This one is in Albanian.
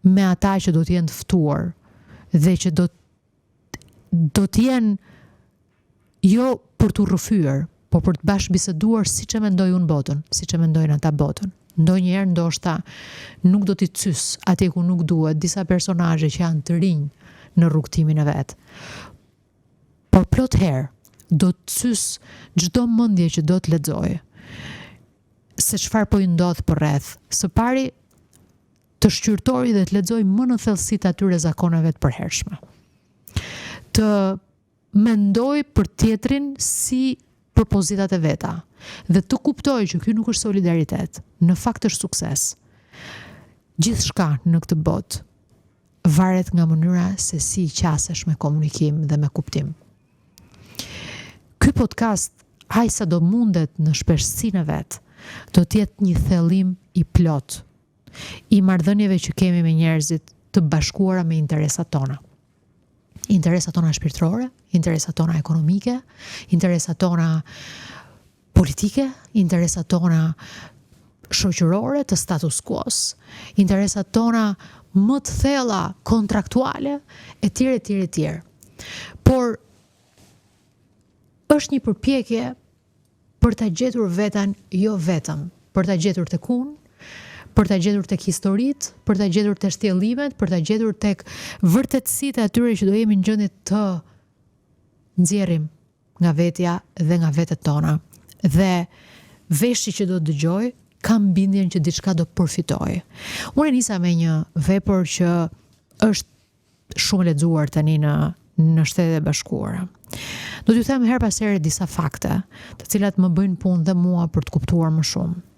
me ata që do të jenë të ftuar dhe që do të jenë jo për të rrëfyer, po për të bashkëbiseduar siç e mendoj unë botën, siç e mendojnë ata botën. Ndonjëherë ndoshta nuk do t'i cys atje ku nuk duhet disa personazhe që janë të rinj në rrugtimin e vet. Por plot herë do të cys çdo mendje që do të lexoj se çfarë po i ndodh përreth. Së pari të shqyrtori dhe të lexoj më në thellësi të atyre zakoneve të përhershme. Të mendoj për tjetrin si për pozitat e veta dhe të kuptoj që ky nuk është solidaritet, në fakt është sukses. Gjithçka në këtë botë varet nga mënyra se si qasesh me komunikim dhe me kuptim. Ky podcast, aq sa do mundet në shpeshtësinë e vet, do të jetë një thellim i plot i marrëdhënieve që kemi me njerëzit të bashkuara me interesat tona. Interesat tona shpirtërore, interesat tona ekonomike, interesat tona politike, interesat tona shoqërore të status quo-s, interesat tona më të thella kontraktuale, etj. Por është një përpjekje për ta gjetur veten jo vetëm, për ta gjetur tek unë, për ta gjetur tek historitë, për ta gjetur tek shtjellimet, për ta gjetur tek vërtetësitë e atyre që do jemi në gjendje të nxjerrim nga vetja dhe nga vetet tona. Dhe veshji që do të dëgjoj, kam bindjen që diçka do përfitoj. Unë nisa me një vepër që është shumë lexuar tani në Shtetet e Bashkuara. Do t'ju them her pas here disa fakte, të cilat më bëjnë punë dhe mua për të kuptuar më shumë.